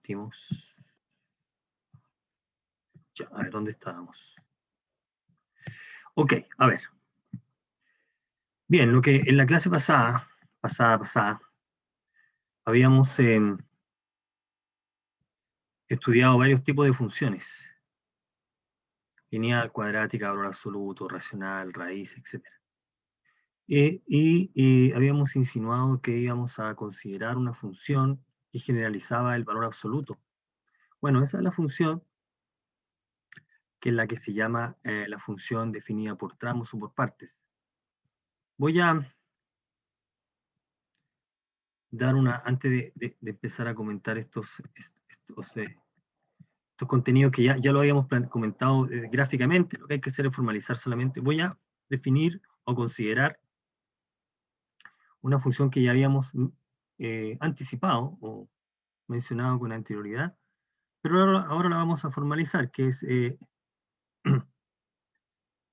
partimos. Ya, a ver, ¿dónde estábamos? Ok, a ver. Bien, lo que en la clase pasada, habíamos estudiado varios tipos de funciones. Lineal, cuadrática, valor absoluto, racional, raíz, etc. Y habíamos insinuado que íbamos a considerar una función que generalizaba el valor absoluto. Bueno, esa es la función que es la que se llama la función definida por tramos o por partes. Voy a dar antes de empezar a comentar estos contenidos que ya lo habíamos comentado gráficamente, lo que hay que hacer es formalizar solamente. Voy a definir o considerar una función que ya habíamos anticipado o mencionado con anterioridad, pero ahora la vamos a formalizar, que es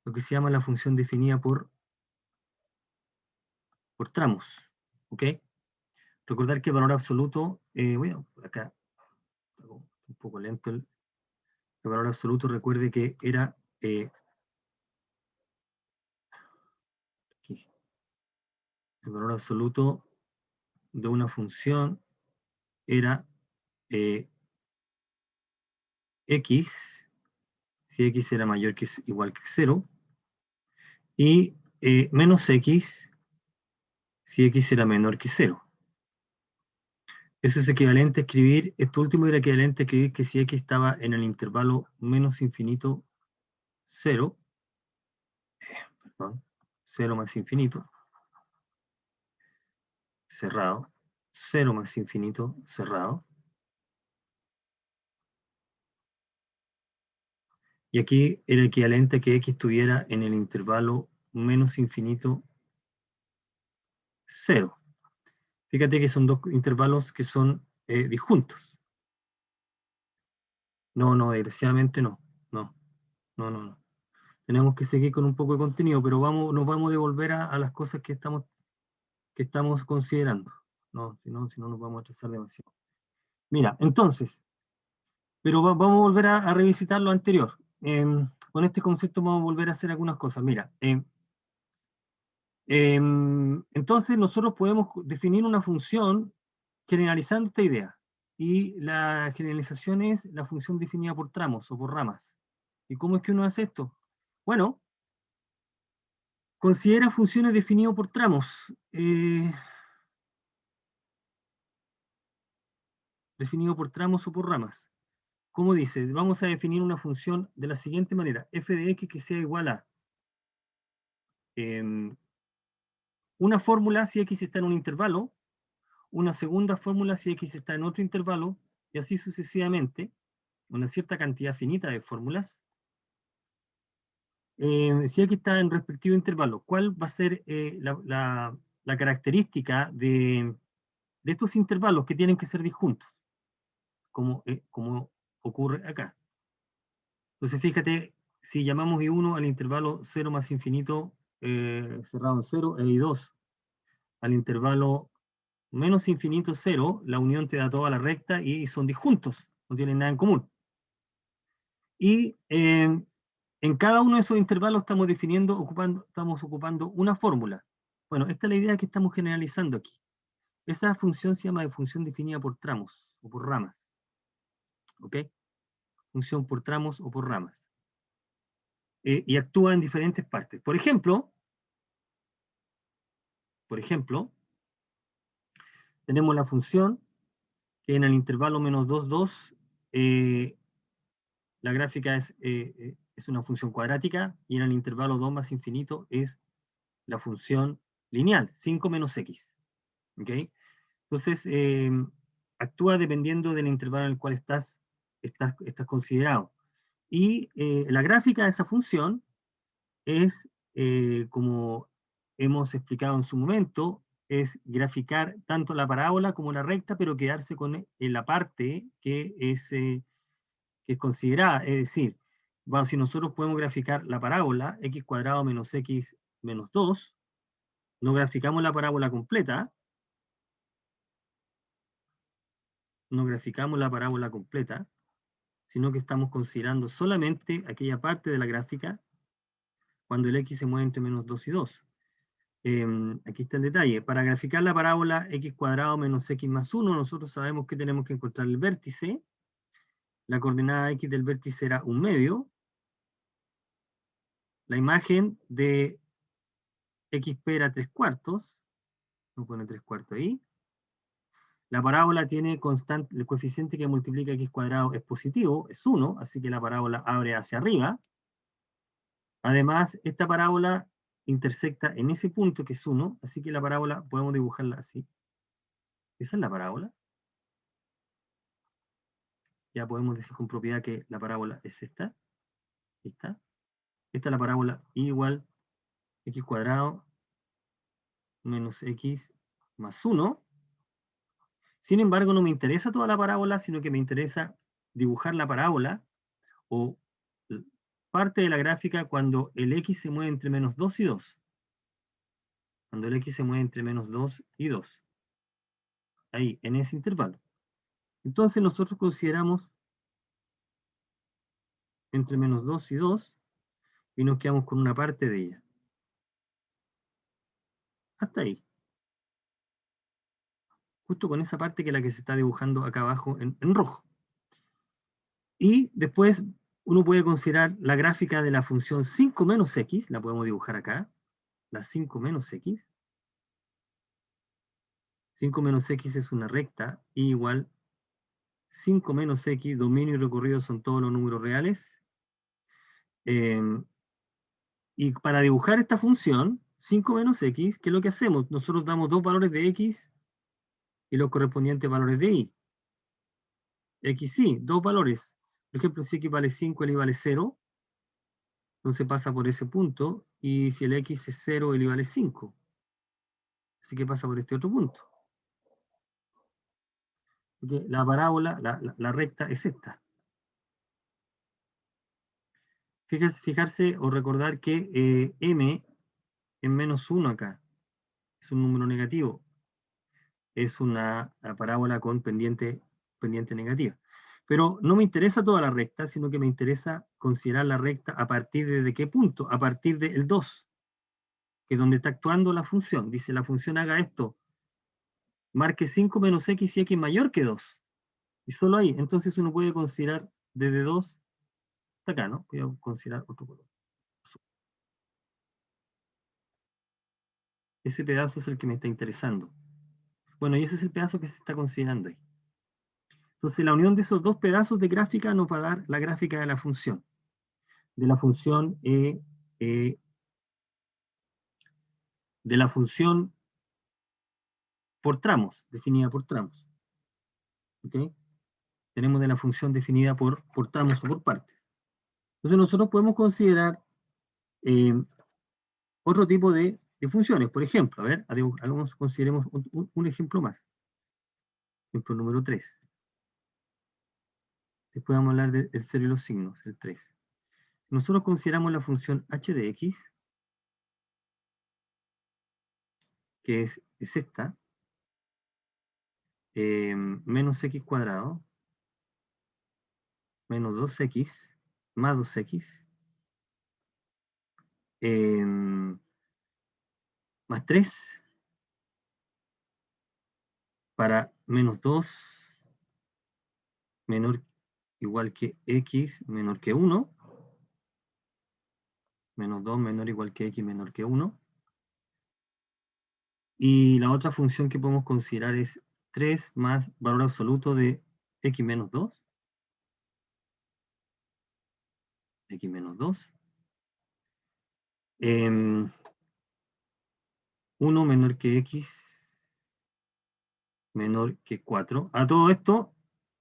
lo que se llama la función definida por tramos. ¿Ok? Recordar que el valor absoluto, acá, un poco lento el valor absoluto, recuerde que era aquí, el valor absoluto de una función era x, si x era mayor que igual que 0, y menos x, si x era menor que 0. Eso es equivalente a escribir, esto último era equivalente a escribir que si x estaba en el intervalo menos infinito 0, perdón, 0 más infinito, cerrado, 0 más infinito, cerrado. Y aquí era equivalente a que x estuviera en el intervalo menos infinito 0. Fíjate que son dos intervalos que son disjuntos. No, desgraciadamente no. No. Tenemos que seguir con un poco de contenido, pero nos vamos a devolver a las cosas que estamos considerando. No, si no nos vamos a atrasar demasiado. Mira, entonces, pero vamos a volver a revisitar lo anterior. Con este concepto vamos a volver a hacer algunas cosas. Mira, entonces nosotros podemos definir una función generalizando esta idea. Y la generalización es la función definida por tramos o por ramas. ¿Y cómo es que uno hace esto? Bueno, considera funciones definidas por tramos. Definido por tramos o por ramas. ¿Cómo dice? Vamos a definir una función de la siguiente manera. F de x que sea igual a una fórmula si x está en un intervalo, una segunda fórmula si x está en otro intervalo, y así sucesivamente, una cierta cantidad finita de fórmulas, si x está en respectivo intervalo. ¿Cuál va a ser la característica de estos intervalos que tienen que ser disjuntos? Como ocurre acá. Entonces fíjate, si llamamos I1 al intervalo 0 más infinito cerrado en 0, e I2 al intervalo menos infinito 0, la unión te da toda la recta y son disjuntos, no tienen nada en común. Y en cada uno de esos intervalos estamos ocupando una fórmula. Bueno, esta es la idea que estamos generalizando aquí. Esa función se llama función definida por tramos o por ramas. ¿Ok? Función por tramos o por ramas. Y actúa en diferentes partes. Por ejemplo, tenemos la función que en el intervalo menos 2, 2, la gráfica es una función cuadrática, y en el intervalo 2 más infinito es la función lineal, 5 menos x. ¿Ok? Entonces, actúa dependiendo del intervalo en el cual estás considerado. Y la gráfica de esa función es, como hemos explicado en su momento, es graficar tanto la parábola como la recta, pero quedarse con la parte que es considerada. Es decir, si nosotros podemos graficar la parábola, x cuadrado menos x menos 2, no graficamos la parábola completa, no graficamos la parábola completa, sino que estamos considerando solamente aquella parte de la gráfica cuando el x se mueve entre menos 2 y 2. Aquí está el detalle. Para graficar la parábola x cuadrado menos x más 1, nosotros sabemos que tenemos que encontrar el vértice. La coordenada x del vértice era 1/2. La imagen de xp era 3/4. Vamos a poner 3/4 ahí. La parábola tiene constante, el coeficiente que multiplica x cuadrado es positivo, es 1, así que la parábola abre hacia arriba. Además, esta parábola intersecta en ese punto que es 1, así que la parábola podemos dibujarla así. Esa es la parábola. Ya podemos decir con propiedad que la parábola es esta. Ahí está. Esta es la parábola y igual x cuadrado menos x más 1. Sin embargo, no me interesa toda la parábola, sino que me interesa dibujar la parábola o parte de la gráfica cuando el x se mueve entre menos 2 y 2. Cuando el x se mueve entre menos 2 y 2. Ahí, en ese intervalo. Entonces nosotros consideramos entre menos 2 y 2 y nos quedamos con una parte de ella. Hasta ahí. Justo con esa parte que es la que se está dibujando acá abajo en rojo. Y después uno puede considerar la gráfica de la función 5 menos x, la podemos dibujar acá, la 5 menos x. 5 menos x es una recta, y igual 5 menos x, dominio y recorrido son todos los números reales. Y para dibujar esta función, 5 menos x, ¿qué es lo que hacemos? Nosotros damos dos valores de x y los correspondientes valores de y. X sí, dos valores. Por ejemplo, si x vale 5, el y vale 0, entonces pasa por ese punto, y si el x es 0, el y vale 5. Así que pasa por este otro punto. Porque la parábola, la recta es esta. Fijarse o recordar que m en menos 1 acá es un número negativo. Es una parábola con pendiente negativa. Pero no me interesa toda la recta, sino que me interesa considerar la recta a partir de qué punto, a partir del 2, que es donde está actuando la función. Dice, la función haga esto, marque 5 menos x y x mayor que 2. Y solo ahí, entonces uno puede considerar desde 2 hasta acá, ¿no? Voy a considerar otro color. Ese pedazo es el que me está interesando. Bueno, y ese es el pedazo que se está considerando ahí. Entonces la unión de esos dos pedazos de gráfica nos va a dar la gráfica de la función. De la función por tramos, definida por tramos. ¿Okay? Tenemos de la función definida por tramos o por partes. Entonces nosotros podemos considerar otro tipo de funciones. Por ejemplo, a ver, consideremos un ejemplo más. Ejemplo número 3. Después vamos a hablar del cero y los signos, el 3. Nosotros consideramos la función h de x, que es esta, menos x cuadrado, menos 2x, más 2x, más 3, para menos 2, menor igual que x, menor que 1, menos 2 menor igual que x, menor que 1, y la otra función que podemos considerar es 3 más valor absoluto de x menos 2, x menos 2, 1 menor que x, menor que 4. A todo esto,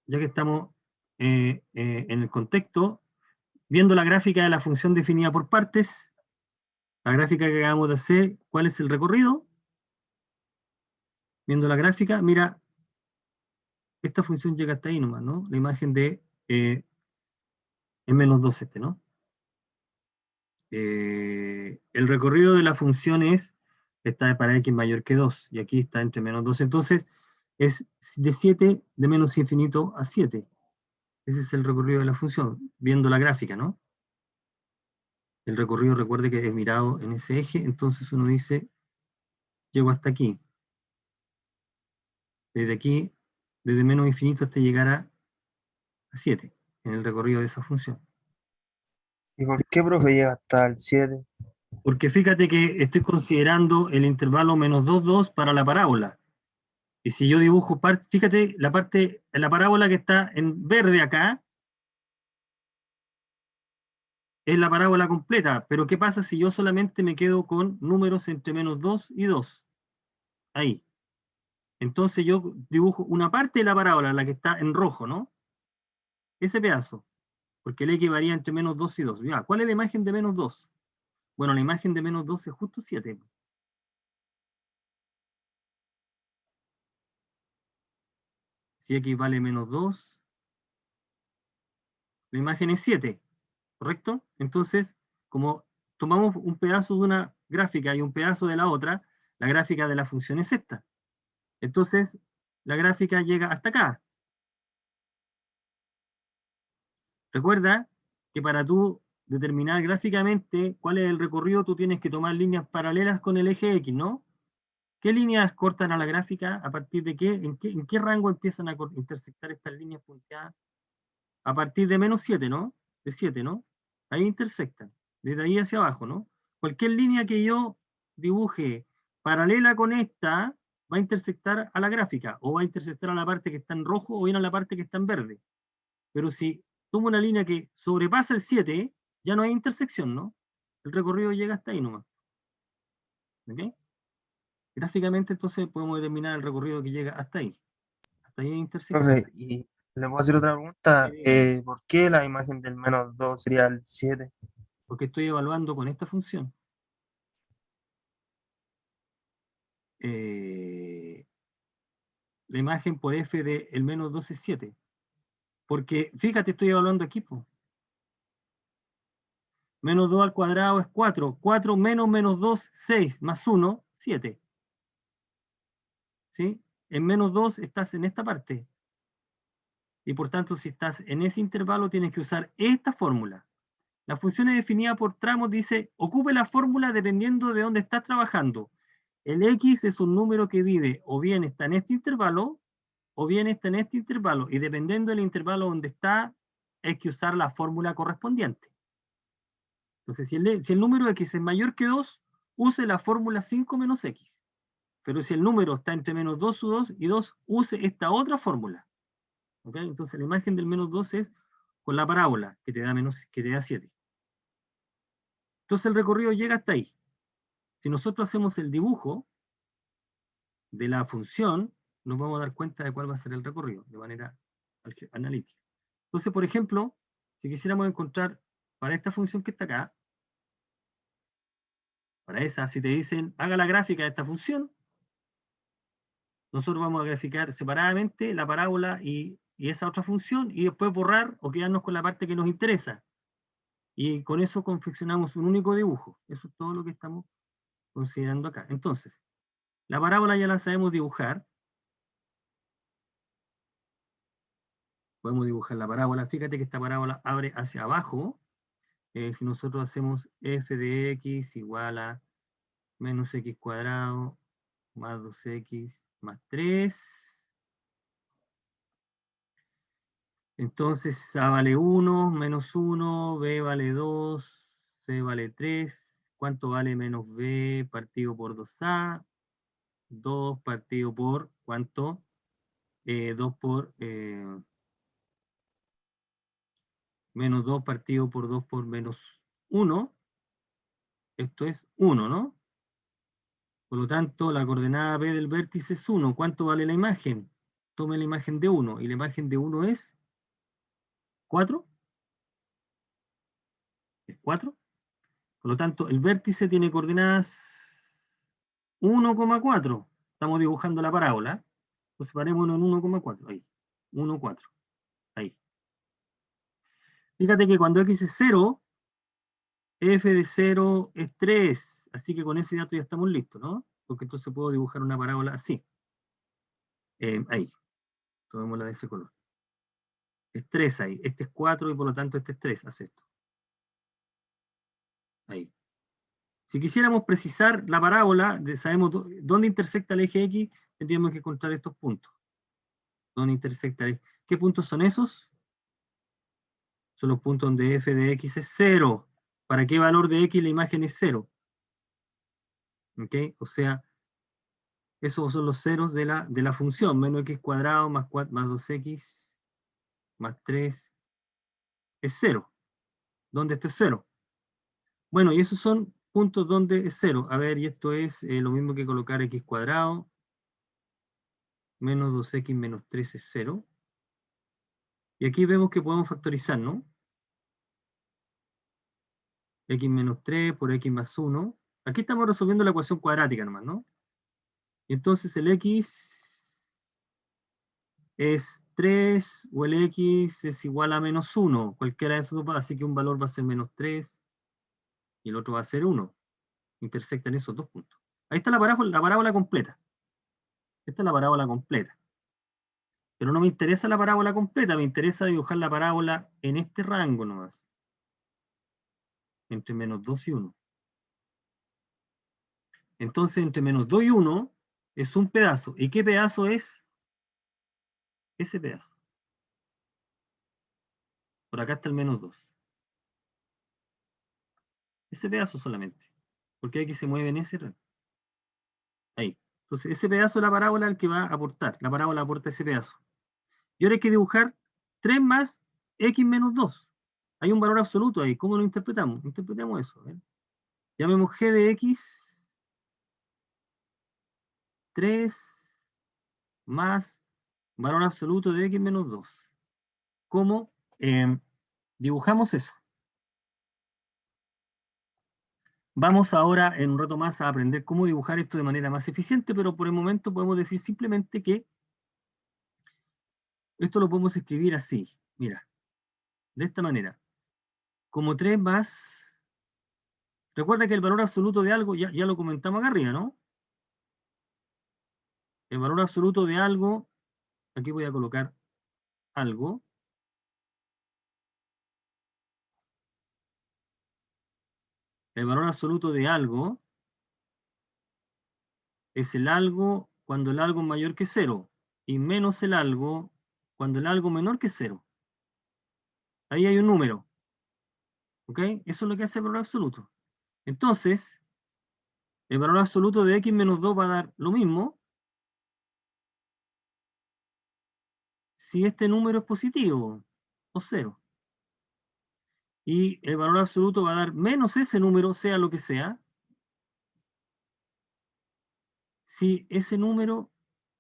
ya que estamos en el contexto, viendo la gráfica de la función definida por partes, la gráfica que acabamos de hacer, ¿cuál es el recorrido? Viendo la gráfica, mira, esta función llega hasta ahí nomás, ¿no? La imagen de en menos 2 ¿no? El recorrido de la función está para x mayor que 2, y aquí está entre menos 2. Entonces, es de 7, de menos infinito a 7. Ese es el recorrido de la función, viendo la gráfica, ¿no? El recorrido, recuerde que es mirado en ese eje, entonces uno dice, llego hasta aquí. Desde aquí, desde menos infinito hasta llegar a 7, en el recorrido de esa función. ¿Y por qué, profe, llega hasta el 7? Porque fíjate que estoy considerando el intervalo menos 2, 2 para la parábola. Y si yo dibujo, fíjate, la parábola que está en verde acá, es la parábola completa. Pero ¿qué pasa si yo solamente me quedo con números entre menos 2 y 2? Ahí. Entonces yo dibujo una parte de la parábola, la que está en rojo, ¿no? Ese pedazo. Porque el X varía entre menos 2 y 2. Ya, ¿cuál es la imagen de menos 2? Bueno, la imagen de menos 2 es justo 7. Si X vale menos 2, la imagen es 7, ¿correcto? Entonces, como tomamos un pedazo de una gráfica y un pedazo de la otra, la gráfica de la función es esta. Entonces, la gráfica llega hasta acá. Recuerda que para tú determinar gráficamente cuál es el recorrido, tú tienes que tomar líneas paralelas con el eje X, ¿no? ¿Qué líneas cortan a la gráfica? ¿A partir de qué? ¿En qué rango empiezan a intersectar estas líneas punteadas? A partir de menos 7, ¿no? De 7, ¿no? Ahí intersectan, desde ahí hacia abajo, ¿no? Cualquier línea que yo dibuje paralela con esta va a intersectar a la gráfica, o va a intersectar a la parte que está en rojo, o bien a la parte que está en verde. Pero si tomo una línea que sobrepasa el 7, ya no hay intersección, ¿no? El recorrido llega hasta ahí nomás. ¿Ok? Gráficamente entonces podemos determinar el recorrido que llega hasta ahí. Hasta ahí hay intersección. Profe, y le puedo hacer otra pregunta. Dígame. ¿Por qué la imagen del menos 2 sería el 7? Porque estoy evaluando con esta función. La imagen por f de el menos 2 es 7. Porque fíjate, estoy evaluando aquí. Po. Menos 2 al cuadrado es 4. 4 menos menos 2, 6. Más 1, 7. ¿Sí? En menos 2 estás en esta parte. Y por tanto, si estás en ese intervalo, tienes que usar esta fórmula. La función es definida por tramos, dice, ocupe la fórmula dependiendo de dónde estás trabajando. El X es un número que vive o bien está en este intervalo, o bien está en este intervalo, y dependiendo del intervalo donde está, hay que usar la fórmula correspondiente. Entonces, si el número X es mayor que 2, use la fórmula 5 menos X. Pero si el número está entre menos 2 u 2 y 2, use esta otra fórmula. ¿Okay? Entonces, la imagen del menos 2 es con la parábola, que te da 7. Entonces, el recorrido llega hasta ahí. Si nosotros hacemos el dibujo de la función, nos vamos a dar cuenta de cuál va a ser el recorrido, de manera analítica. Entonces, por ejemplo, si quisiéramos encontrar para esta función que está acá, para esa, si te dicen, haga la gráfica de esta función, nosotros vamos a graficar separadamente la parábola y esa otra función, y después borrar o quedarnos con la parte que nos interesa. Y con eso confeccionamos un único dibujo. Eso es todo lo que estamos considerando acá. Entonces, la parábola ya la sabemos dibujar. Podemos dibujar la parábola. Fíjate que esta parábola abre hacia abajo. Si nosotros hacemos f de x igual a menos x cuadrado más 2x más 3. Entonces A vale 1, menos 1, B vale 2, C vale 3. ¿Cuánto vale menos B partido por 2A? 2 partido por, ¿cuánto? 2 por, menos 2 partido por 2 por menos 1. Esto es 1, ¿no? Por lo tanto, la coordenada B del vértice es 1. ¿Cuánto vale la imagen? Tome la imagen de 1. Y la imagen de 1 es 4. Es 4. Por lo tanto, el vértice tiene coordenadas 1,4. Estamos dibujando la parábola. Pues separémonos en 1,4. Ahí. 1, 4. Ahí. Fíjate que cuando x es 0, f de 0 es 3. Así que con ese dato ya estamos listos, ¿no? Porque entonces puedo dibujar una parábola así. Ahí, tomémosla de ese color. Es 3 ahí, este es 4 y por lo tanto este es 3, hace esto. Ahí. Si quisiéramos precisar la parábola, sabemos dónde intersecta el eje X, tendríamos que encontrar estos puntos. ¿Dónde intersecta el eje? ¿Qué puntos son esos? Son los puntos donde f de x es 0. ¿Para qué valor de x la imagen es 0? ¿Ok? O sea, esos son los ceros de la función, menos x cuadrado más 2x más 3 es 0. ¿Dónde esto es 0? Bueno, y esos son puntos donde es 0. A ver, y esto es lo mismo que colocar x cuadrado menos 2x menos 3 es 0. Y aquí vemos que podemos factorizar, ¿no? X menos 3 por x más 1. Aquí estamos resolviendo la ecuación cuadrática nomás, ¿no? Y entonces el x es 3 o el x es igual a menos 1. Cualquiera de esos dos, así que un valor va a ser menos 3 y el otro va a ser 1. Intersectan esos dos puntos. Ahí está la parábola completa. Esta es la parábola completa. Pero no me interesa la parábola completa, me interesa dibujar la parábola en este rango nomás. Entre menos 2 y 1. Entonces, entre menos 2 y 1 es un pedazo. ¿Y qué pedazo es? Ese pedazo. Por acá está el menos 2. Ese pedazo solamente. Porque aquí se mueve en ese rango. Ahí. Entonces, ese pedazo de la parábola es el que va a aportar. La parábola aporta ese pedazo. Y ahora hay que dibujar 3 más x menos 2. Hay un valor absoluto ahí. ¿Cómo lo interpretamos? Interpretemos eso. Llamemos g de x 3 más valor absoluto de x menos 2. ¿Cómo dibujamos eso? Vamos ahora en un rato más a aprender cómo dibujar esto de manera más eficiente, pero por el momento podemos decir simplemente que esto lo podemos escribir así. Mira, de esta manera. Como 3 más... Recuerda que el valor absoluto de algo, ya lo comentamos acá arriba, ¿no? El valor absoluto de algo, aquí voy a colocar algo. El valor absoluto de algo es el algo cuando el algo es mayor que 0 y menos el algo cuando el algo menor que 0. Ahí hay un número. ¿Ok? Eso es lo que hace el valor absoluto. Entonces, el valor absoluto de x menos 2 va a dar lo mismo si este número es positivo o 0. Y el valor absoluto va a dar menos ese número, sea lo que sea, si ese número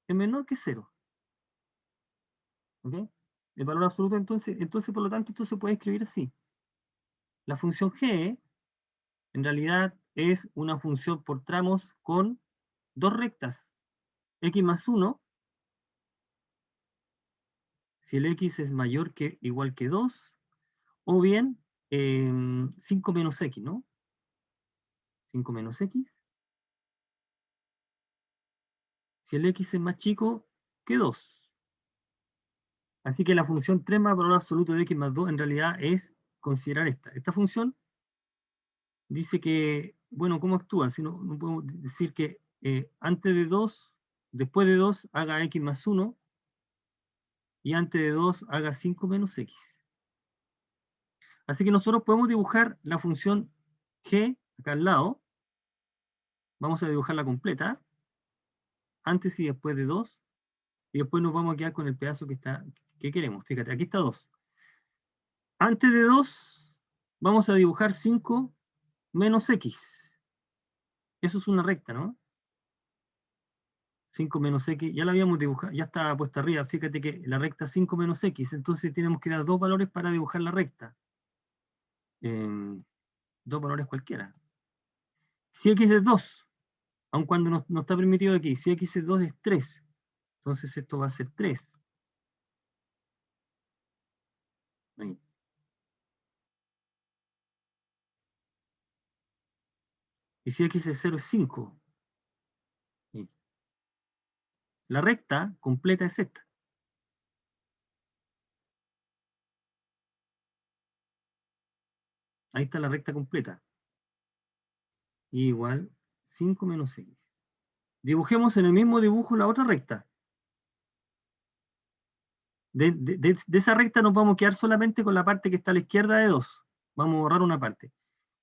es menor que 0. ¿Ok? El valor absoluto, entonces por lo tanto, esto se puede escribir así. La función g, en realidad, es una función por tramos con dos rectas. X más 1, si el x es mayor que igual que 2, o bien 5 menos x, ¿no? 5 menos x. Si el x es más chico que 2. Así que la función 3 más valor absoluto de x más 2 en realidad es considerar esta. Esta función dice que, bueno, ¿cómo actúa? Si no podemos decir que antes de 2, después de 2 haga x más 1 y antes de 2 haga 5 menos x. Así que nosotros podemos dibujar la función g acá al lado. Vamos a dibujarla completa, antes y después de 2, y después nos vamos a quedar con el pedazo que queremos. Fíjate, aquí está 2. Antes de 2, vamos a dibujar 5 menos x. Eso es una recta, ¿no? 5 menos x, ya la habíamos dibujado, ya está puesta arriba. Fíjate que la recta 5 menos x, entonces tenemos que dar dos valores para dibujar la recta. Dos valores cualquiera. Si x es 2, aun cuando no está permitido aquí, si x es 2 es 3. Entonces esto va a ser 3. Ahí. Y si x es 0 es 5. Ahí. La recta completa es esta. Ahí está la recta completa. Y igual 5 menos x. Dibujemos en el mismo dibujo la otra recta. De esa recta nos vamos a quedar solamente con la parte que está a la izquierda de 2. Vamos a borrar una parte.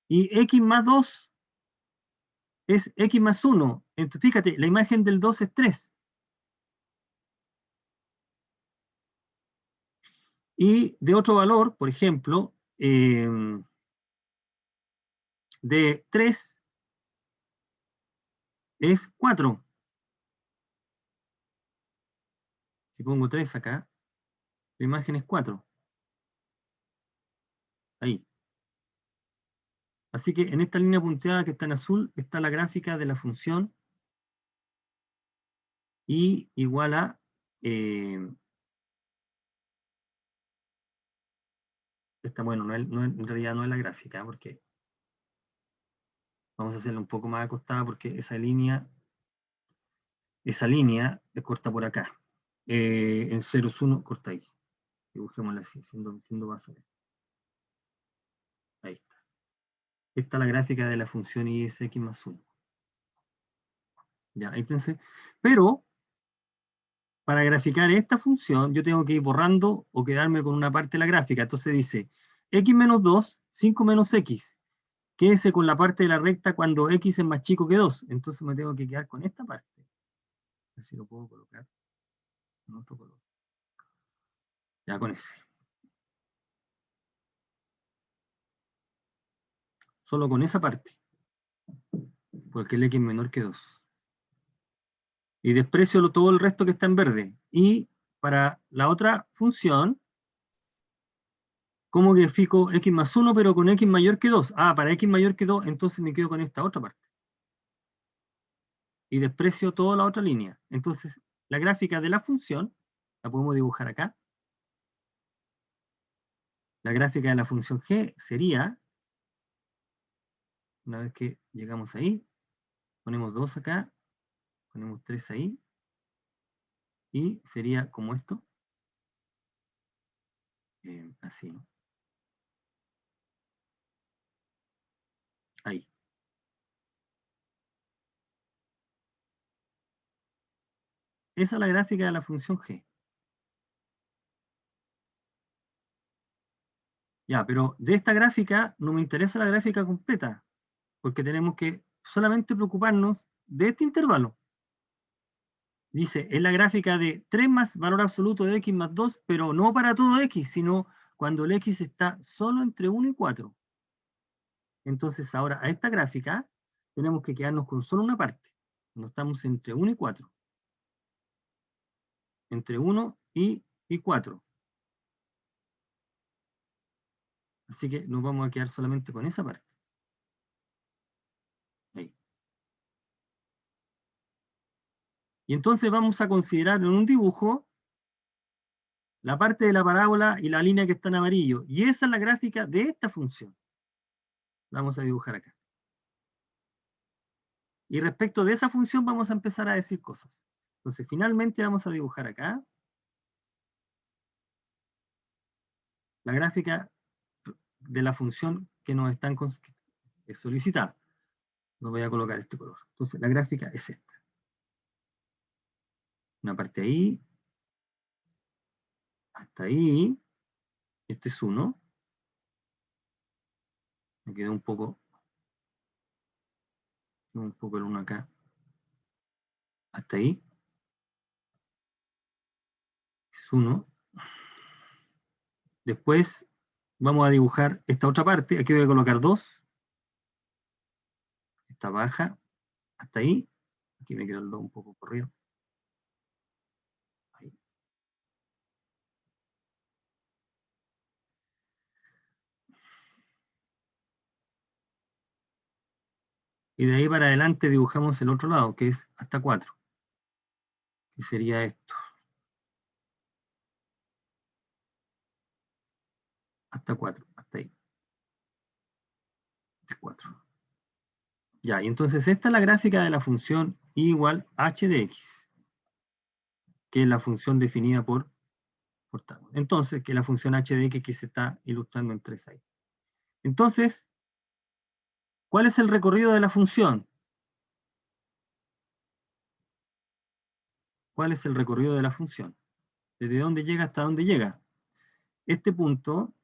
Y x más 2 es x más 1. Entonces, fíjate, la imagen del 2 es 3. Y de otro valor, por ejemplo, de 3 es 4. Si pongo 3 acá, la imagen es 4. Ahí. Así que en esta línea punteada que está en azul está la gráfica de la función y igual a esta, bueno, en realidad no es la gráfica, porque vamos a hacerla un poco más acostada porque esa línea es corta por acá. En 0 es 1, corta ahí. Dibujémosla así, siendo vaso. Ahí está. Esta es la gráfica de la función y es x más 1. Ya, ahí pensé. Pero, para graficar esta función, yo tengo que ir borrando o quedarme con una parte de la gráfica. Entonces dice, x menos 2, 5 menos x. Quédese con la parte de la recta cuando x es más chico que 2. Entonces me tengo que quedar con esta parte. Así lo puedo colocar en otro color. Ya con ese. Solo con esa parte. Porque el x es menor que 2. Y desprecio todo el resto que está en verde. Y para la otra función, ¿cómo grafico x más 1 pero con x mayor que 2? Ah, para x mayor que 2, entonces me quedo con esta otra parte. Y desprecio toda la otra línea. Entonces, la gráfica de la función, la podemos dibujar acá. La gráfica de la función g sería, una vez que llegamos ahí, ponemos 2 acá, ponemos 3 ahí, y sería como esto. Así, ¿no? Ahí. Esa es la gráfica de la función g. Ya, pero de esta gráfica no me interesa la gráfica completa, porque tenemos que solamente preocuparnos de este intervalo. Dice, es la gráfica de 3 más valor absoluto de x más 2, pero no para todo x, sino cuando el x está solo entre 1 y 4. Entonces ahora a esta gráfica tenemos que quedarnos con solo una parte. No estamos entre 1 y 4. Entre 1 y 4. Así que nos vamos a quedar solamente con esa parte. Ahí. Y entonces vamos a considerar en un dibujo la parte de la parábola y la línea que está en amarillo. Y esa es la gráfica de esta función. La vamos a dibujar acá. Y respecto de esa función vamos a empezar a decir cosas. Entonces finalmente vamos a dibujar acá la gráfica de la función que nos están solicitada. No voy a colocar este color. Entonces la gráfica es esta. Una parte ahí, hasta ahí. Este es 1. Me quedó un poco el 1 acá. Hasta ahí. Es 1. Después vamos a dibujar esta otra parte. Aquí voy a colocar 2. Esta baja. Hasta ahí. Aquí me quedó el 2 un poco corrido. Ahí. Y de ahí para adelante dibujamos el otro lado, que es hasta 4. Que sería esto. Hasta 4. Hasta ahí. Es 4. Ya, y entonces esta es la gráfica de la función y igual h de x. que es la función definida por tramos. Entonces, que es la función h de x que se está ilustrando en 3 ahí. Entonces, ¿cuál es el recorrido de la función? ¿Cuál es el recorrido de la función? ¿Desde dónde llega hasta dónde llega? Este punto,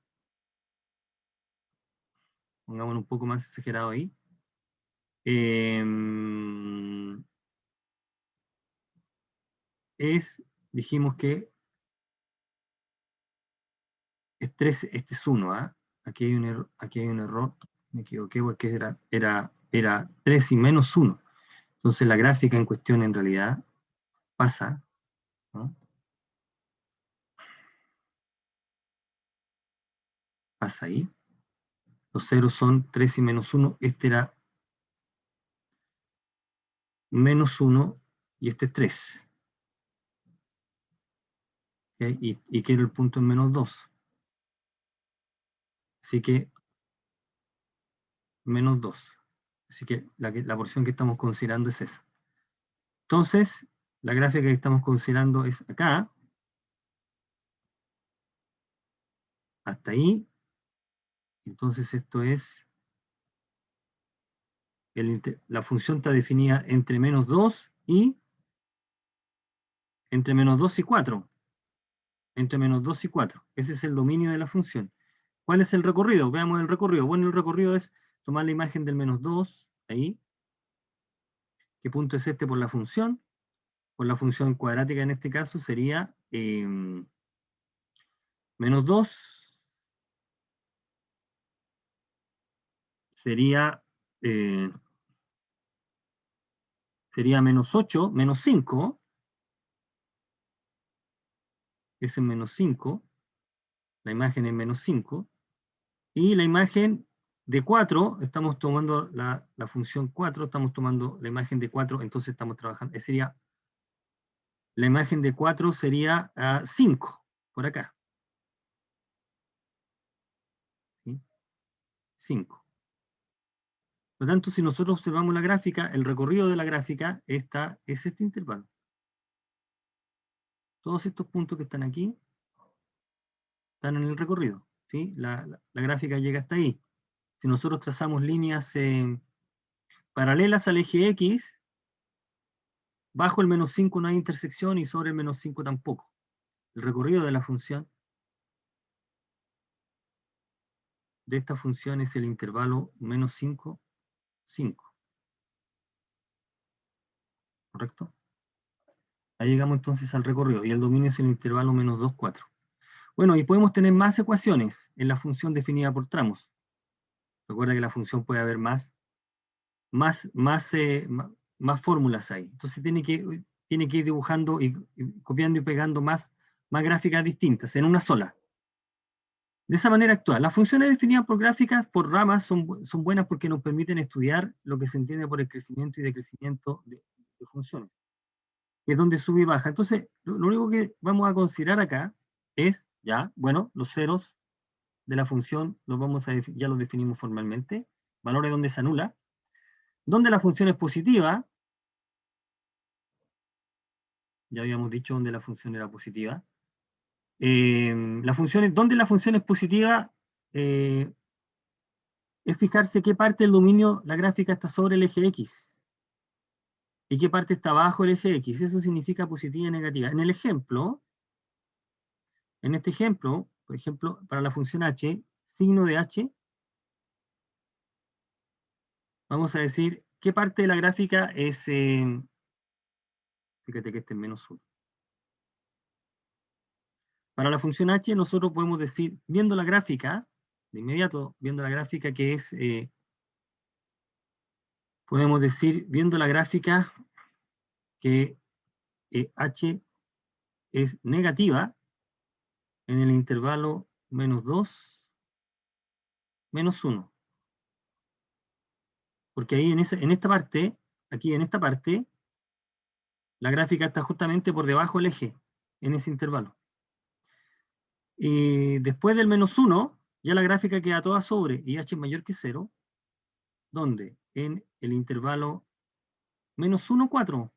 pongámoslo un poco más exagerado ahí, dijimos que es 3, este es 1, ¿ah? Aquí hay un error, me equivoqué porque era 3 y menos 1. Entonces la gráfica en cuestión en realidad pasa, ¿no? Pasa ahí. Los ceros son 3 y menos 1. Este era menos 1 y este es 3. ¿Okay? Y quiero el punto en menos 2. Así que menos 2. Así que la porción que estamos considerando es esa. Entonces, la gráfica que estamos considerando es acá, hasta ahí. Entonces esto es, la función está definida entre menos 2 y, entre menos 2 y 4. Entre menos 2 y 4. Ese es el dominio de la función. ¿Cuál es el recorrido? Veamos el recorrido. Bueno, el recorrido es tomar la imagen del menos 2, ahí. ¿Qué punto es este por la función? Por la función cuadrática en este caso sería menos 2, sería menos 8, menos 5, es en menos 5, la imagen es menos 5, y la imagen de 4, estamos tomando la función 4, estamos tomando la imagen de 4, entonces estamos trabajando, sería, la imagen de 4 sería 5, por acá. ¿Sí? 5. Por lo tanto, si nosotros observamos la gráfica, el recorrido de la gráfica es este intervalo. Todos estos puntos que están aquí están en el recorrido. ¿Sí? La gráfica llega hasta ahí. Si nosotros trazamos líneas paralelas al eje X, bajo el menos 5 no hay intersección y sobre el menos 5 tampoco. El recorrido de la función, de esta función, es el intervalo menos 5, 5. ¿Correcto? Ahí llegamos entonces al recorrido, y el dominio es el intervalo menos 2, 4. Bueno, y podemos tener más ecuaciones en la función definida por tramos. Recuerda que la función puede haber más fórmulas ahí. Entonces tiene que ir dibujando y copiando y pegando más gráficas distintas en una sola. De esa manera actúa. Las funciones definidas por gráficas, por ramas, son buenas porque nos permiten estudiar lo que se entiende por el crecimiento y decrecimiento de funciones, que es donde sube y baja. Entonces, lo único que vamos a considerar acá es, bueno, los ceros de la función ya los definimos formalmente, valores donde se anula, donde la función es positiva, ya habíamos dicho donde la función era positiva. Donde la función es positiva, es fijarse qué parte del dominio la gráfica está sobre el eje X y qué parte está bajo el eje X. Eso significa positiva y negativa. En este ejemplo, por ejemplo, para la función h, signo de h, vamos a decir qué parte de la gráfica es, fíjate que este es menos 1. Para la función h nosotros podemos decir, viendo la gráfica, de inmediato, viendo la gráfica que es, podemos decir, viendo la gráfica, que h es negativa en el intervalo menos 2, menos 1. Porque ahí en esta parte, aquí en esta parte, la gráfica está justamente por debajo del eje, en ese intervalo. Y después del menos 1, ya la gráfica queda toda sobre, y h es mayor que 0, ¿dónde? En el intervalo menos 1, 4.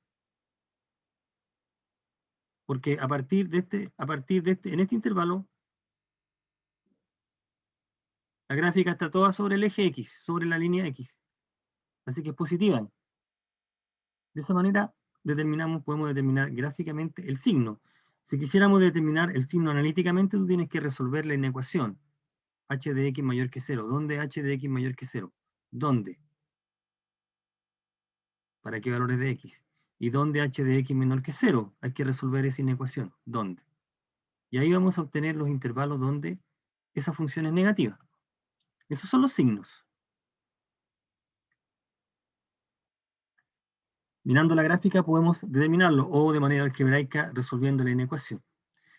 Porque en este intervalo, la gráfica está toda sobre el eje X, sobre la línea X. Así que es positiva. De esa manera podemos determinar gráficamente el signo. Si quisiéramos determinar el signo analíticamente, tú tienes que resolver la inecuación. H de X mayor que 0. ¿Dónde H de X mayor que 0? ¿Dónde? ¿Para qué valores de X? ¿Y dónde H de X menor que 0? Hay que resolver esa inecuación. ¿Dónde? Y ahí vamos a obtener los intervalos donde esa función es negativa. Esos son los signos. Mirando la gráfica podemos determinarlo, o de manera algebraica resolviendo la inecuación.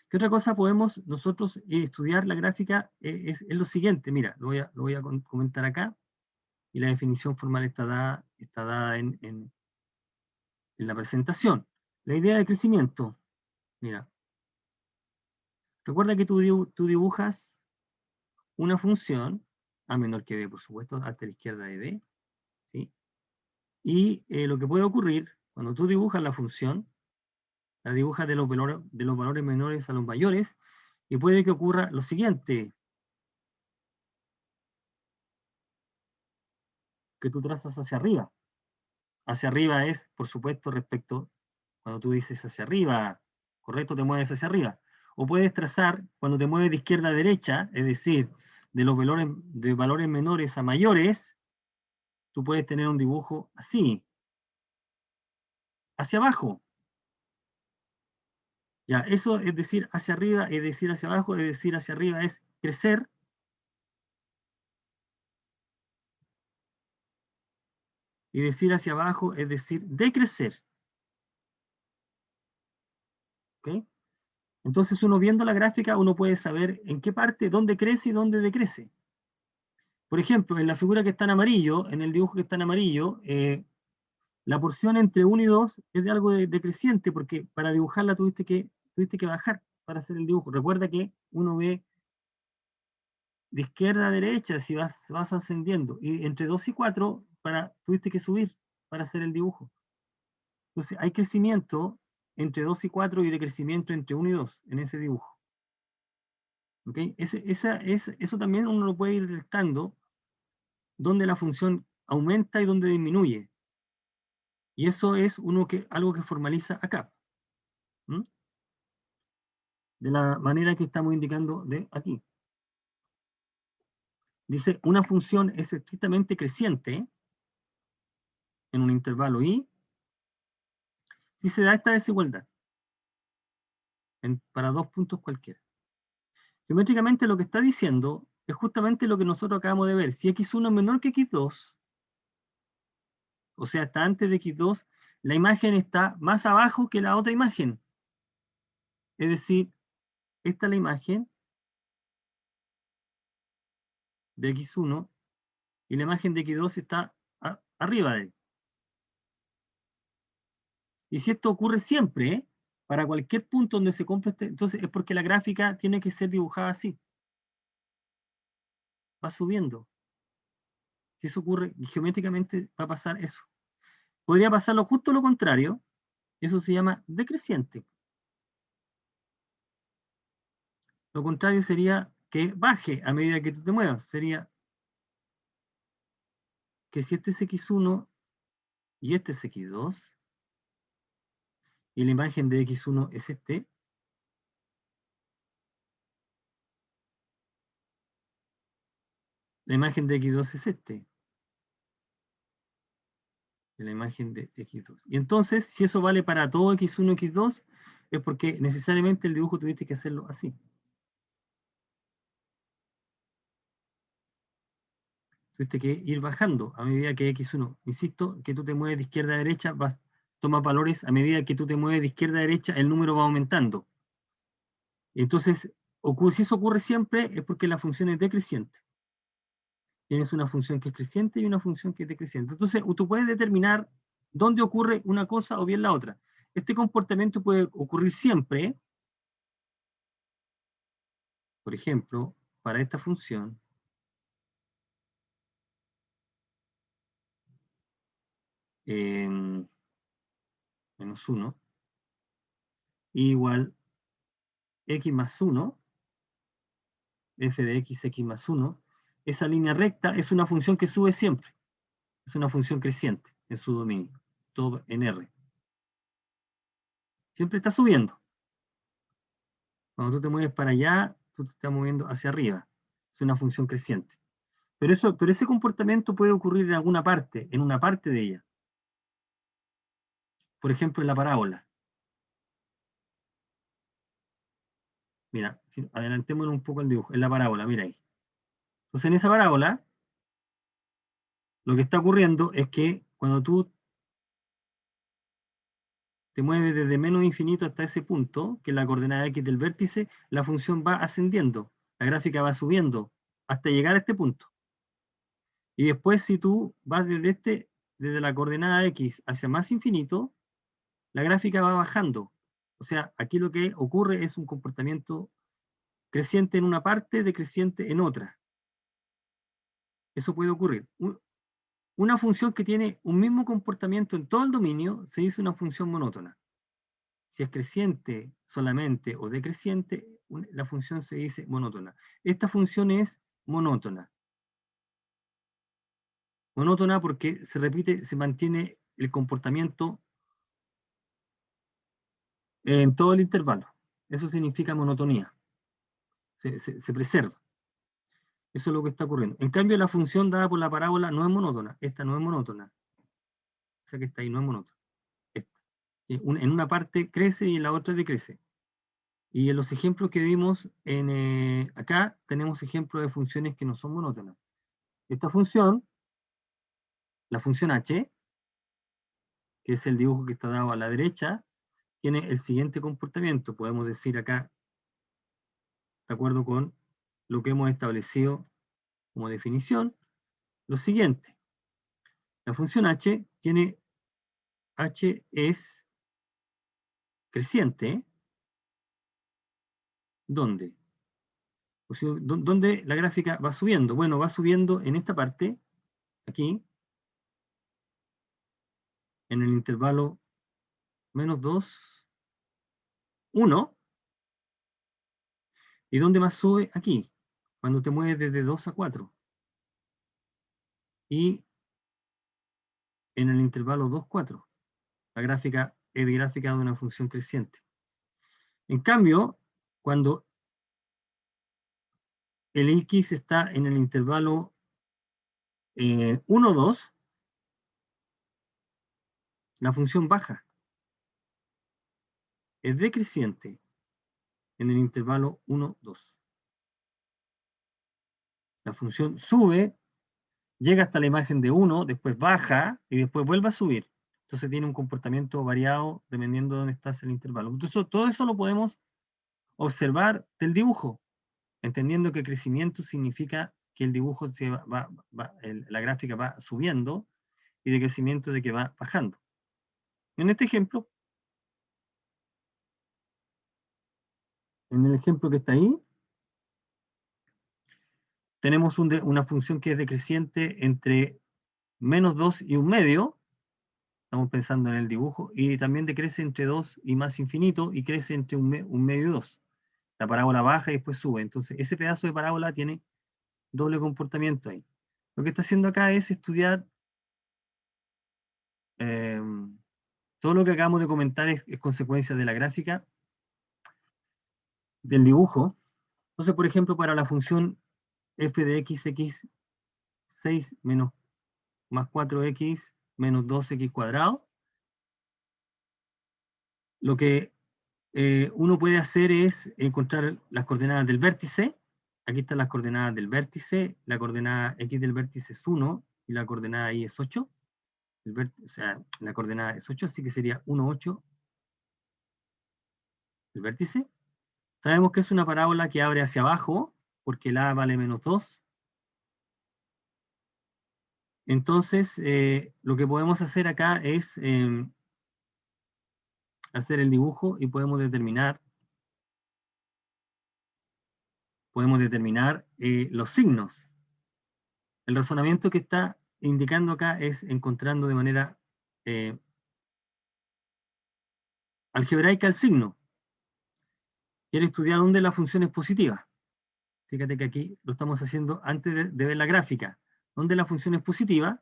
¿Qué otra cosa podemos nosotros estudiar la gráfica? Es lo siguiente, mira, lo voy a comentar acá, y la definición formal está dada en la presentación. La idea de crecimiento, mira, recuerda que tú dibujas una función, a menor que b, por supuesto, hasta la izquierda de b, ¿sí? Y lo que puede ocurrir, cuando tú dibujas la función, la dibujas de los valores menores a los mayores, y puede que ocurra lo siguiente, que tú trazas hacia arriba. Hacia arriba es, por supuesto, respecto, cuando tú dices hacia arriba, correcto, te mueves hacia arriba. O puedes trazar, cuando te mueves de izquierda a derecha, es decir, de valores menores a mayores, tú puedes tener un dibujo así, hacia abajo. Ya, eso es decir hacia arriba, es decir hacia abajo, es decir hacia arriba es crecer, y decir hacia abajo es decir decrecer. ¿Ok? Entonces uno viendo la gráfica, uno puede saber en qué parte, dónde crece y dónde decrece. Por ejemplo, en la figura que está en amarillo, en el dibujo que está en amarillo, la porción entre 1 y 2 es de algo decreciente, porque para dibujarla tuviste que bajar para hacer el dibujo. Recuerda que uno ve de izquierda a derecha si vas ascendiendo, y entre 2 y 4 tuviste que subir para hacer el dibujo. Entonces hay crecimiento entre 2 y 4 y decrecimiento entre 1 y 2 en ese dibujo. ¿Okay? Eso también uno lo puede ir detectando donde la función aumenta y donde disminuye. Y eso es algo que formaliza acá. ¿Mm? De la manera que estamos indicando de aquí. Dice, una función es estrictamente creciente en un intervalo y si se da esta desigualdad para dos puntos cualquiera. Geométricamente lo que está diciendo es justamente lo que nosotros acabamos de ver. Si x1 es menor que x2, o sea, está antes de x2, la imagen está más abajo que la otra imagen. Es decir, esta es la imagen de x1 y la imagen de x2 está arriba de él. Y si esto ocurre siempre, para cualquier punto donde se compre entonces es porque la gráfica tiene que ser dibujada así. Va subiendo. Si eso ocurre, geométricamente va a pasar eso. Podría pasarlo justo lo contrario, eso se llama decreciente. Lo contrario sería que baje a medida que tú te muevas. Sería que si este es x1 y este es x2, y la imagen de x1 es este, la imagen de x2 es este, de la imagen de x2. Y entonces, si eso vale para todo x1 y x2, es porque necesariamente el dibujo tuviste que hacerlo así. Tuviste que ir bajando a medida que x1. Insisto, que tú te mueves de izquierda a derecha, toma valores, a medida que tú te mueves de izquierda a derecha, el número va aumentando. Entonces, si eso ocurre siempre, es porque la función es decreciente. Tienes una función que es creciente y una función que es decreciente. Entonces, tú puedes determinar dónde ocurre una cosa o bien la otra. Este comportamiento puede ocurrir siempre, por ejemplo, para esta función, menos 1, igual x más 1, f de x más 1, esa línea recta es una función que sube siempre. Es una función creciente en su dominio, todo en R. Siempre está subiendo. Cuando tú te mueves para allá, tú te estás moviendo hacia arriba. Es una función creciente. Pero ese comportamiento puede ocurrir en alguna parte, en una parte de ella. Por ejemplo, en la parábola. Mira, adelantémonos un poco el dibujo. En la parábola, mira ahí. Entonces, en esa parábola, lo que está ocurriendo es que cuando tú te mueves desde menos infinito hasta ese punto, que es la coordenada x del vértice, la función va ascendiendo, la gráfica va subiendo hasta llegar a este punto. Y después, si tú vas desde la coordenada x hacia más infinito, la gráfica va bajando. O sea, aquí lo que ocurre es un comportamiento creciente en una parte, decreciente en otra. Eso puede ocurrir. Una función que tiene un mismo comportamiento en todo el dominio se dice una función monótona. Si es creciente solamente o decreciente, la función se dice monótona. Esta función es monótona. Monótona porque se repite, se mantiene el comportamiento en todo el intervalo. Eso significa monotonía. Se preserva. Eso es lo que está ocurriendo. En cambio, la función dada por la parábola no es monótona. Esta no es monótona. Esa que está ahí no es monótona. Esta. En una parte crece y en la otra decrece. Y en los ejemplos que vimos acá, tenemos ejemplos de funciones que no son monótonas. Esta función, la función h, que es el dibujo que está dado a la derecha, tiene el siguiente comportamiento. Podemos decir acá, de acuerdo con lo que hemos establecido como definición, lo siguiente. La función h es creciente. ¿Dónde? O sea, ¿dónde la gráfica va subiendo? Bueno, va subiendo en esta parte, aquí, en el intervalo menos 2, 1. ¿Y dónde más sube? Aquí, cuando te mueves desde 2 a 4. Y en el intervalo 2, 4. La gráfica es gráfica de una función creciente. En cambio, cuando el x está en el intervalo 1, 2, la función baja. Es decreciente en el intervalo 1, 2. La función sube, llega hasta la imagen de 1, después baja y después vuelve a subir. Entonces tiene un comportamiento variado dependiendo de dónde estás en el intervalo. Entonces todo eso lo podemos observar del dibujo, entendiendo que crecimiento significa que el dibujo la gráfica va subiendo y de crecimiento de que va bajando. En este ejemplo, en el ejemplo que está ahí, tenemos una función que es decreciente entre menos 2 y 1 medio, estamos pensando en el dibujo, y también decrece entre 2 y más infinito, y crece entre 1 medio y 2. La parábola baja y después sube. Entonces, ese pedazo de parábola tiene doble comportamiento ahí. Lo que está haciendo acá es estudiar todo lo que acabamos de comentar es consecuencia de la gráfica, del dibujo. Entonces, por ejemplo, para la función f de x 6 menos más 4x menos 2x cuadrado, lo que uno puede hacer es encontrar las coordenadas del vértice. Aquí están las coordenadas del vértice. La coordenada x del vértice es 1 y la coordenada y es 8. O sea, la coordenada es 8, así que sería 1, 8 el vértice. Sabemos que es una parábola que abre hacia abajo, porque el a vale menos 2. Entonces, lo que podemos hacer acá es hacer el dibujo y podemos determinar los signos. El razonamiento que está indicando acá es encontrando de manera algebraica el signo. quiere estudiar dónde la función es positiva. Fíjate que aquí lo estamos haciendo antes de ver la gráfica. ¿Dónde la función es positiva?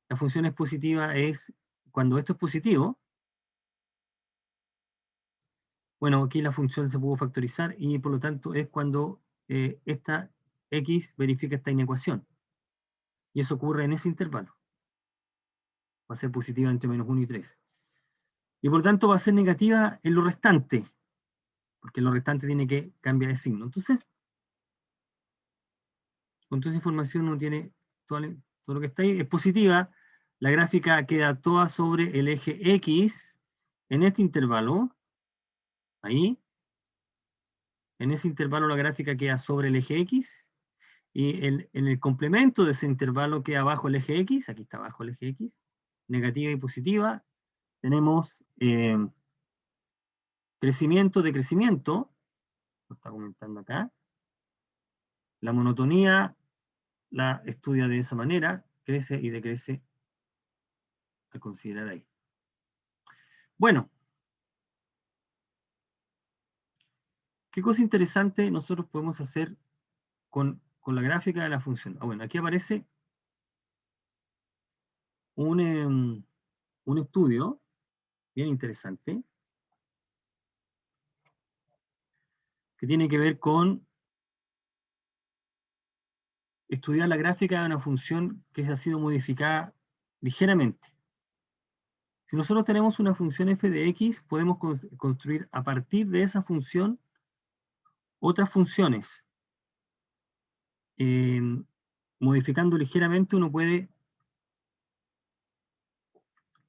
La función es positiva es cuando esto es positivo. Bueno, aquí la función se pudo factorizar y por lo tanto es cuando esta x verifica esta inecuación. Y eso ocurre en ese intervalo. Va a ser positiva entre -1 y 3. Y por lo tanto va a ser negativa en lo restante, porque en lo restante tiene que cambiar de signo. Entonces, con toda esa información uno tiene todo lo que está ahí, es positiva, la gráfica queda toda sobre el eje X en este intervalo, ahí, en ese intervalo la gráfica queda sobre el eje X, y en el complemento de ese intervalo queda abajo el eje X, aquí está abajo el eje X, negativa y positiva, tenemos crecimiento, decrecimiento, lo está comentando acá, la monotonía la estudia de esa manera, crece y decrece a considerar ahí. Bueno, ¿qué cosa interesante nosotros podemos hacer con la gráfica de la función? Bueno, aquí aparece un estudio bien interesante que tiene que ver con estudiar la gráfica de una función que ha sido modificada ligeramente. Si nosotros tenemos una función f de x, podemos construir a partir de esa función otras funciones. Modificando ligeramente uno puede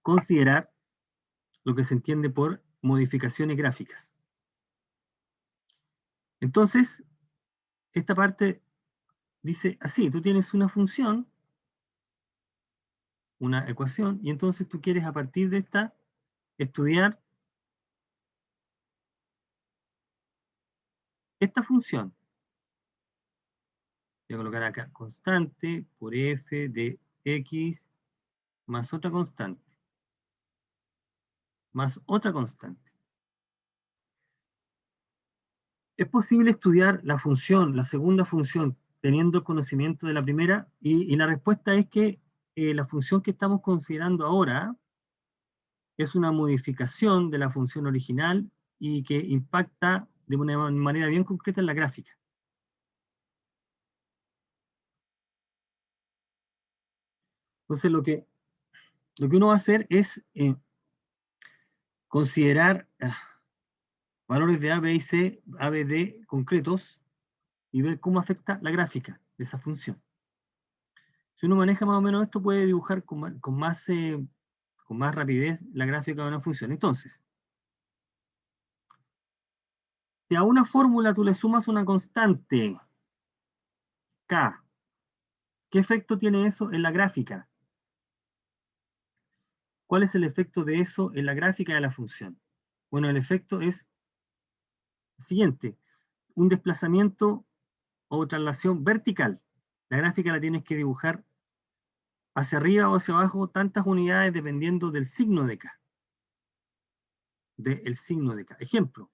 considerar lo que se entiende por modificaciones gráficas. Entonces, esta parte dice así, tú tienes una función, una ecuación, y entonces tú quieres a partir de esta estudiar esta función. Voy a colocar acá constante por f de x más otra constante, más otra constante. ¿Es posible estudiar la función, la segunda función, teniendo conocimiento de la primera? Y la respuesta es que la función que estamos considerando ahora es una modificación de la función original y que impacta de una manera bien concreta en la gráfica. Entonces lo que uno va a hacer es considerar valores de A, B y C, A, B, D concretos y ver cómo afecta la gráfica de esa función. Si uno maneja más o menos esto, puede dibujar con más rapidez la gráfica de una función. Entonces, si a una fórmula tú le sumas una constante, K, ¿qué efecto tiene eso en la gráfica? ¿Cuál es el efecto de eso en la gráfica de la función? Bueno, el efecto es el siguiente, un desplazamiento o traslación vertical. La gráfica la tienes que dibujar hacia arriba o hacia abajo tantas unidades dependiendo del signo de K. Del signo de K. Ejemplo,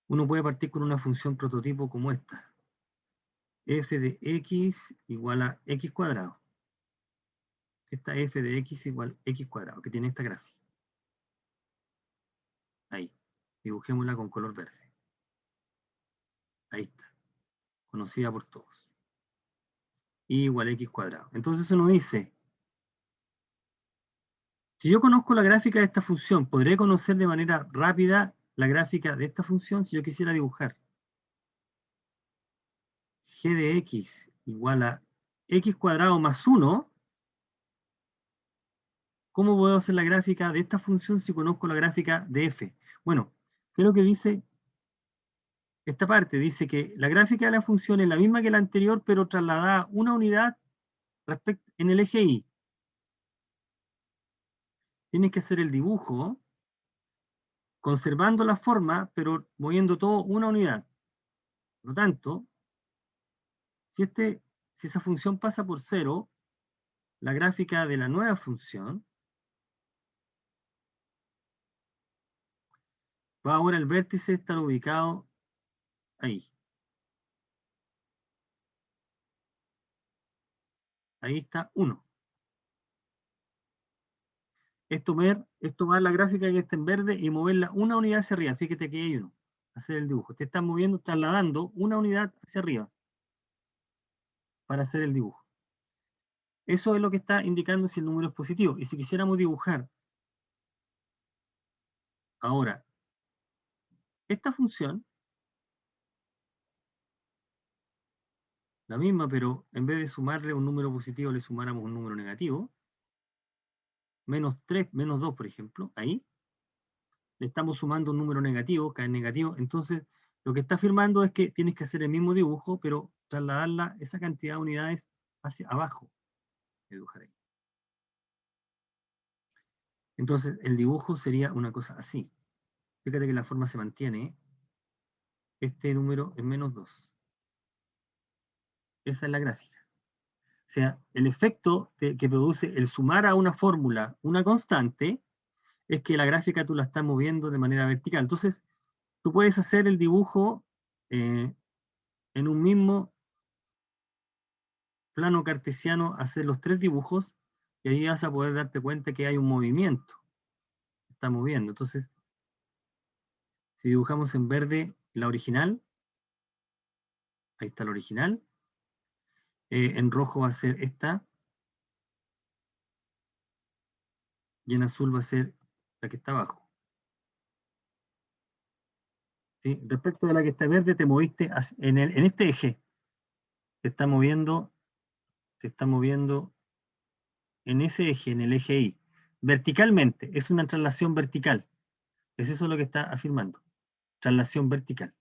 uno puede partir con una función prototipo como esta. F de x igual a x cuadrado. Esta f de x igual a x cuadrado, que tiene esta gráfica. Ahí. Dibujémosla con color verde. Ahí está. Conocida por todos. Y igual a x cuadrado. Entonces uno dice, si yo conozco la gráfica de esta función, ¿podré conocer de manera rápida la gráfica de esta función si yo quisiera dibujar? G de x igual a x cuadrado más 1. ¿Cómo puedo hacer la gráfica de esta función si conozco la gráfica de f? Bueno, ¿qué es lo que dice esta parte? Dice que la gráfica de la función es la misma que la anterior, pero trasladada una unidad en el eje y. Tienes que hacer el dibujo conservando la forma, pero moviendo todo una unidad. Por lo tanto, si esa función pasa por 0, la gráfica de la nueva función va ahora el vértice estar ubicado ahí. Ahí está 1. Es tomar la gráfica que está en verde y moverla una unidad hacia arriba. Fíjate que hay 1. Hacer el dibujo. Te estás moviendo, trasladando una unidad hacia arriba para hacer el dibujo. Eso es lo que está indicando si el número es positivo. Y si quisiéramos dibujar ahora esta función, la misma, pero en vez de sumarle un número positivo, le sumáramos un número negativo, menos 3, menos 2, por ejemplo, ahí, le estamos sumando un número negativo, que es negativo, entonces lo que está afirmando es que tienes que hacer el mismo dibujo, pero trasladarla, esa cantidad de unidades hacia abajo, dibujar ahí. Entonces el dibujo sería una cosa así. Fíjate que la forma se mantiene, ¿eh? Este número es menos 2. Esa es la gráfica. O sea, el efecto que produce el sumar a una fórmula una constante es que la gráfica tú la estás moviendo de manera vertical. Entonces, tú puedes hacer el dibujo en un mismo plano cartesiano, hacer los 3 dibujos, y ahí vas a poder darte cuenta que hay un movimiento. Se está moviendo. Entonces, si dibujamos en verde la original, ahí está la original, en rojo va a ser esta, y en azul va a ser la que está abajo. ¿Sí? Respecto de la que está verde, te moviste en este eje. Te está moviendo en ese eje, en el eje Y. Verticalmente, es una traslación vertical. Es eso lo que está afirmando. Traslación vertical.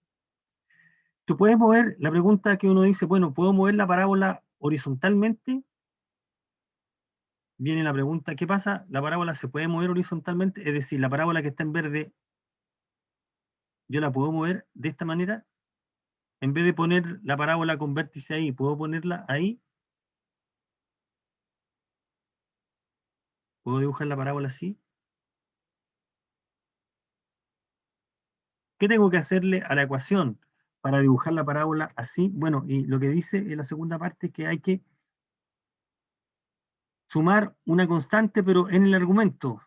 Tú puedes mover, la pregunta que uno dice, bueno, ¿puedo mover la parábola horizontalmente? Viene la pregunta, ¿qué pasa? La parábola se puede mover horizontalmente, es decir, la parábola que está en verde, yo la puedo mover de esta manera. En vez de poner la parábola con vértice ahí, ¿puedo ponerla ahí? ¿Puedo dibujar la parábola así? ¿Qué tengo que hacerle a la ecuación para dibujar la parábola así? Bueno, y lo que dice en la segunda parte es que hay que sumar una constante, pero en el argumento.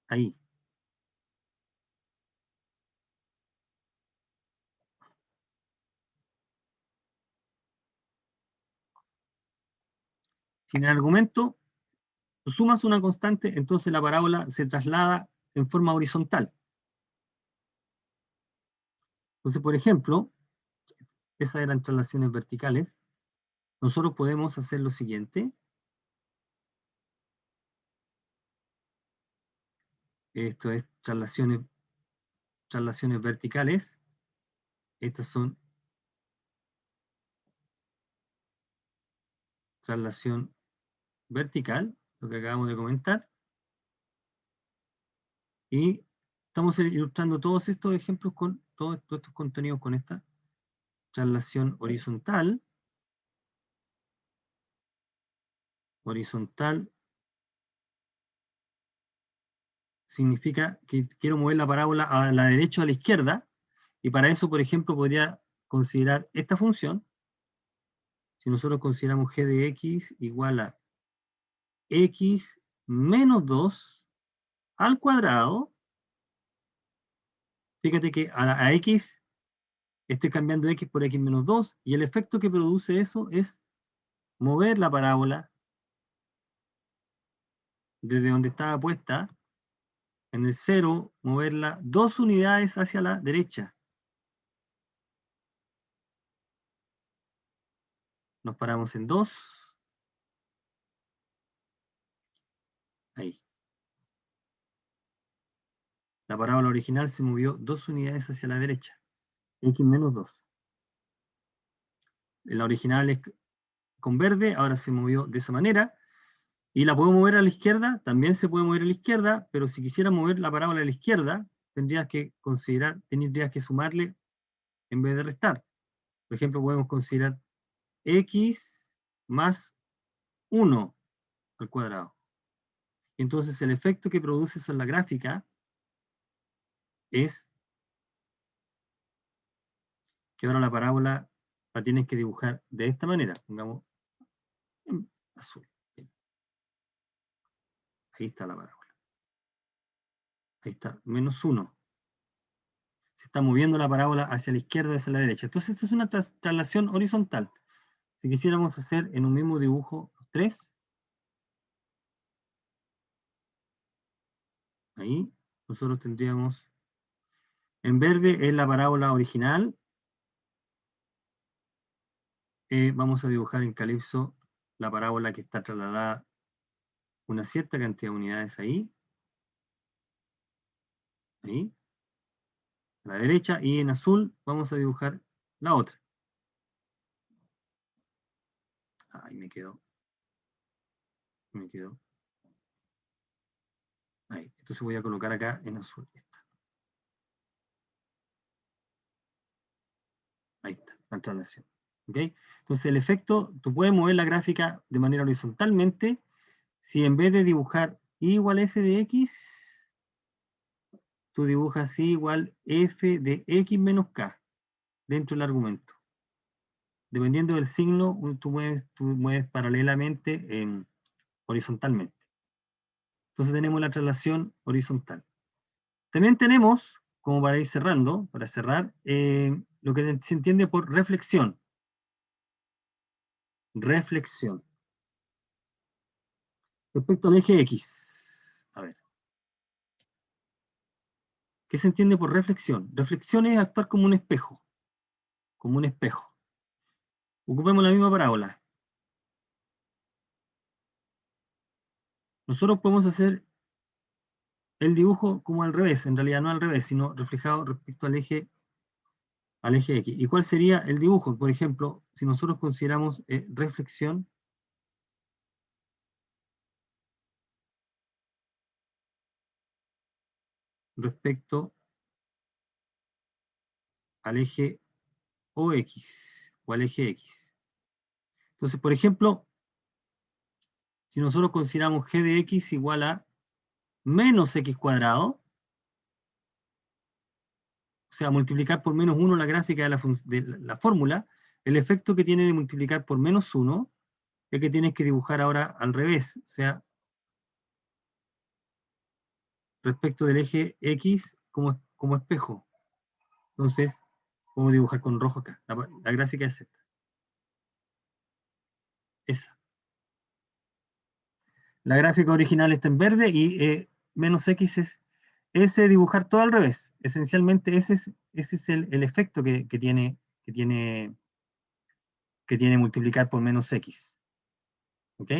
Ahí. Si en el argumento tú sumas una constante, entonces la parábola se traslada en forma horizontal. Entonces, por ejemplo, esas eran traslaciones verticales. Nosotros podemos hacer lo siguiente. Esto es traslaciones verticales. Estas son traslación vertical, lo que acabamos de comentar. Y estamos ilustrando todos estos ejemplos con todos estos contenidos con esta traslación horizontal. Horizontal significa que quiero mover la parábola a la derecha o a la izquierda, y para eso, por ejemplo, podría considerar esta función. Si nosotros consideramos g de x igual a x menos 2 al cuadrado, fíjate que a x estoy cambiando x por x menos 2, y el efecto que produce eso es mover la parábola desde donde estaba puesta, en el 0, moverla 2 unidades hacia la derecha. Nos paramos en 2. Ahí. La parábola original se movió 2 unidades hacia la derecha. X menos 2. La original es con verde, ahora se movió de esa manera. Y la puedo mover a la izquierda, también se puede mover a la izquierda, pero si quisiera mover la parábola a la izquierda, tendrías que sumarle en vez de restar. Por ejemplo, podemos considerar x más 1 al cuadrado. Entonces el efecto que produce eso en la gráfica es que ahora la parábola la tienes que dibujar de esta manera. Pongamos en azul. Ahí está la parábola. Ahí está, -1. Se está moviendo la parábola hacia la izquierda, hacia la derecha. Entonces esta es una traslación horizontal. Si quisiéramos hacer en un mismo dibujo 3, ahí nosotros tendríamos, en verde es la parábola original. Vamos a dibujar en Calypso la parábola que está trasladada una cierta cantidad de unidades ahí, a la derecha, y en azul vamos a dibujar la otra. Ahí me quedó. Ahí. Entonces voy a colocar acá en azul. Ahí está, la traslación. ¿Ok? Entonces el efecto, tú puedes mover la gráfica de manera horizontalmente si en vez de dibujar y igual f de x, tú dibujas y igual f de x menos k dentro del argumento. Dependiendo del signo, tú mueves paralelamente horizontalmente. Entonces tenemos la traslación horizontal. También tenemos, como para ir cerrando, para cerrar, lo que se entiende por reflexión. Reflexión. Respecto al eje X. A ver. ¿Qué se entiende por reflexión? Reflexión es actuar como un espejo. Como un espejo. Ocupemos la misma parábola. Nosotros podemos hacer el dibujo como al revés, en realidad no al revés, sino reflejado respecto al eje X. ¿Y cuál sería el dibujo? Por ejemplo, si nosotros consideramos reflexión respecto al eje OX o al eje X. Entonces, por ejemplo, si nosotros consideramos g de x igual a menos x cuadrado, o sea, multiplicar por -1 la gráfica de la fórmula, el efecto que tiene de multiplicar por -1 es que tienes que dibujar ahora al revés, o sea, respecto del eje X como espejo. Entonces, podemos dibujar con rojo acá. La gráfica es esta. Esa. La gráfica original está en verde y menos X es ese dibujar todo al revés. Esencialmente ese es el efecto que tiene multiplicar por menos X. ¿Ok?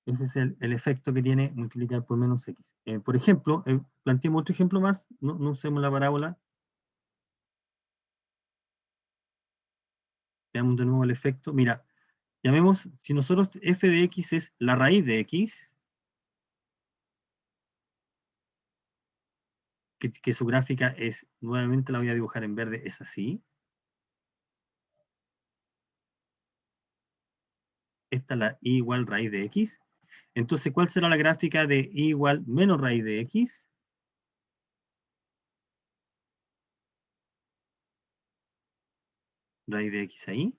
Ese es el efecto que tiene multiplicar por menos X. Por ejemplo, planteemos otro ejemplo más, no usemos la parábola. Veamos de nuevo el efecto. Mira, llamemos, si nosotros f de x es la raíz de x, que su gráfica es, nuevamente la voy a dibujar en verde, es así. Esta es la y igual raíz de x. Entonces, ¿cuál será la gráfica de y igual menos raíz de x? Raíz de x ahí.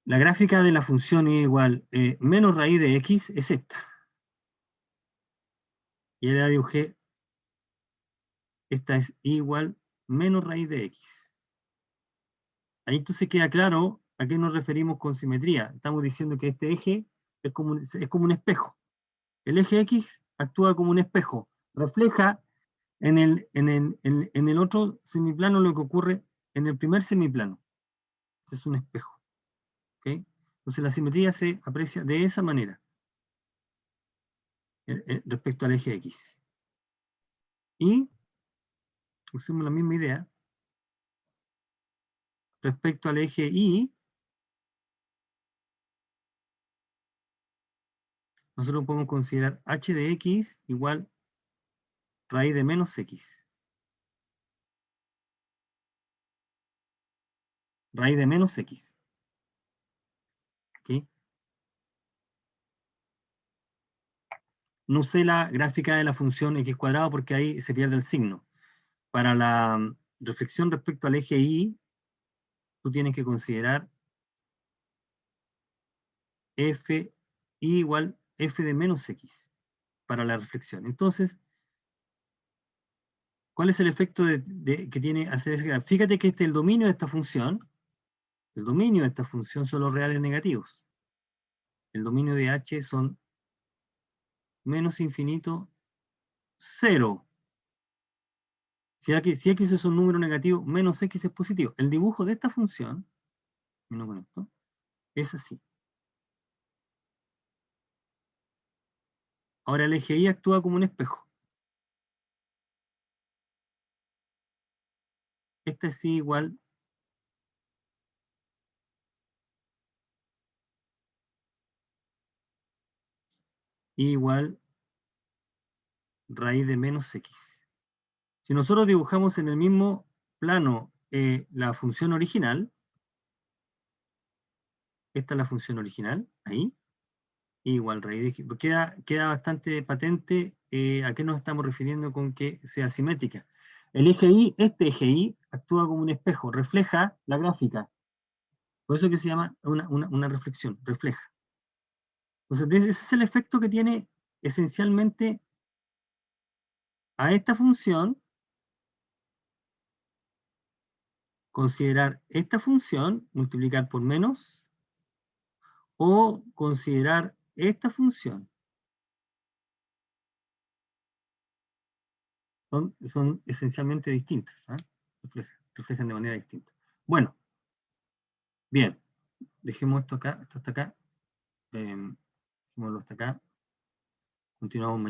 La gráfica de la función y igual menos raíz de x es esta. Y ahora dibujé, esta es y igual menos raíz de x. Ahí entonces queda claro a qué nos referimos con simetría. Estamos diciendo que este eje es como un espejo. El eje X actúa como un espejo, refleja en el otro semiplano lo que ocurre en el primer semiplano. Es un espejo. ¿Okay? Entonces la simetría se aprecia de esa manera respecto al eje X. Y usemos la misma idea respecto al eje Y. Nosotros podemos considerar h de x igual raíz de menos x. Raíz de menos x. ¿Okay? no usé la gráfica de la función x cuadrado porque ahí se pierde el signo. Para la reflexión respecto al eje y, tú tienes que considerar f y igual f de menos x para la reflexión. Entonces, ¿cuál es el efecto que tiene hacer ese gráfico? Fíjate que el dominio de esta función, el dominio de esta función son los reales negativos. El dominio de h son menos infinito, 0. Si x es un número negativo, menos x es positivo. El dibujo de esta función, menos con esto, es así. Ahora el eje y actúa como un espejo. Este es igual raíz de menos x. Si nosotros dibujamos en el mismo plano la función original, esta es la función original, ahí, igual raíz de x. Queda bastante patente a qué nos estamos refiriendo con que sea simétrica. El eje y, este eje y, actúa como un espejo, refleja la gráfica. Por eso que se llama una reflexión, refleja. Entonces, ese es el efecto que tiene esencialmente a esta función, considerar esta función, multiplicar por menos, o considerar esta función. Son esencialmente distintas, ¿eh? Reflejan de manera distinta. Bueno, bien, dejemos esto acá, esto hasta acá, dejémoslo hasta acá, continuamos mañana.